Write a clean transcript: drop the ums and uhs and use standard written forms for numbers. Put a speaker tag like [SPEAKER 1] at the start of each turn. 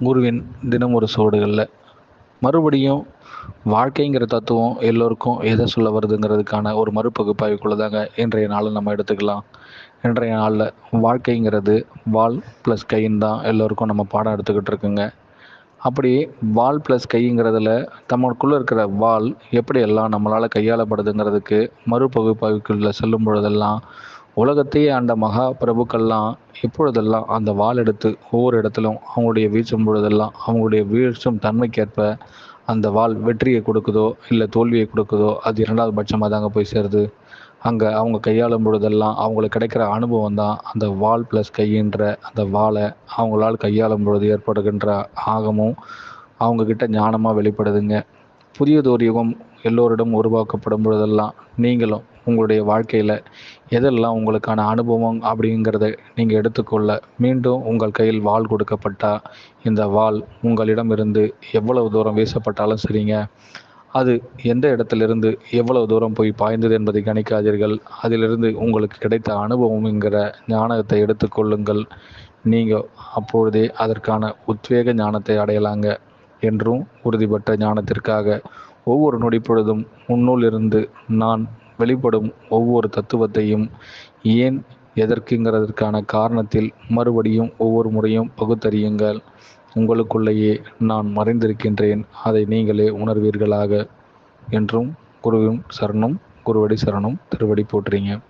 [SPEAKER 1] குருவின் தினம் ஒரு சுவடுகளில் மறுபடியும் வாழ்க்கைங்கிற தத்துவம் எல்லோருக்கும் எதை சொல்ல வருதுங்கிறதுக்கான ஒரு மறுபகுப்பாய்வுக்குள்ள தாங்க இன்றைய நாளை நம்ம எடுத்துக்கலாம். இன்றைய நாளில் வாழ்க்கைங்கிறது வால் ப்ளஸ் கைன்னு தான் எல்லோருக்கும் நம்ம பாடம் எடுத்துக்கிட்டு இருக்குங்க. அப்படி வால் ப்ளஸ் கைங்கிறதுல நம்மளுக்குள்ளே இருக்கிற வால் எப்படியெல்லாம் நம்மளால் கையாளப்படுதுங்கிறதுக்கு மறுபகுப்பாய்வுக்குள்ளே செல்லும் பொழுதெல்லாம் உலகத்தையே ஆண்ட மகா பிரபுக்கள்லாம் எப்பொழுதெல்லாம் அந்த வாள் எடுத்து ஒவ்வொரு இடத்திலும் அவங்களுடைய வீச்சும் பொழுதெல்லாம் அவங்களுடைய வீழ்ச்சும் தன்மைக்கேற்ப அந்த வாள் வெற்றியை கொடுக்குதோ இல்லை தோல்வியை கொடுக்குதோ அது இரண்டாவது பட்சமாக தாங்க போய் சேருது. அங்கே அவங்க கையாளும் பொழுதெல்லாம் அவங்களுக்கு கிடைக்கிற அனுபவம் தான் அந்த வாள் ப்ளஸ் கையின்ற அந்த வாளை அவங்களால் கையாளும் பொழுது ஏற்படுகின்ற ஆகமும் அவங்கக்கிட்ட ஞானமாக வெளிப்படுதுங்க. புதியதொரு யுகம் எல்லோரிடம் உருவாக்கப்படும் பொழுதெல்லாம் நீங்களும் உங்களுடைய வாழ்க்கையில் எதெல்லாம் உங்களுக்கான அனுபவம் அப்படிங்கிறத நீங்கள் எடுத்துக்கொள்ள மீண்டும் உங்கள் கையில் வாள் கொடுக்கப்பட்டால் இந்த வாள் உங்களிடம் இருந்து எவ்வளவு தூரம் வீசப்பட்டாலும் சரிங்க, அது எந்த இடத்திலிருந்து எவ்வளவு தூரம் போய் பாய்ந்தது என்பதை கணிக்காதீர்கள். அதிலிருந்து உங்களுக்கு கிடைத்த அனுபவம்ங்கிற ஞானத்தை எடுத்துக்கொள்ளுங்கள். நீங்கள் அப்பொழுதே அதற்கான உத்வேக ஞானத்தை அடையலாங்க. என்றும் உறுதிப்பட்ட ஞானத்திற்காக ஒவ்வொரு நொடிப்பொழுதும் முன்னுள்ளிருந்து நான் வெளிப்படும் ஒவ்வொரு தத்துவத்தையும் ஏன் எதற்குங்கிறதற்கான காரணத்தில் மறுபடியும் ஒவ்வொரு முறையும் பகுத்தறியுங்கள். உங்களுக்குள்ளேயே நான் மறைந்திருக்கின்றேன், அதை நீங்களே உணர்வீர்களாக. என்றும் குருவும் சரணம், குருவடி சரணம், திருவடி போற்றுங்க.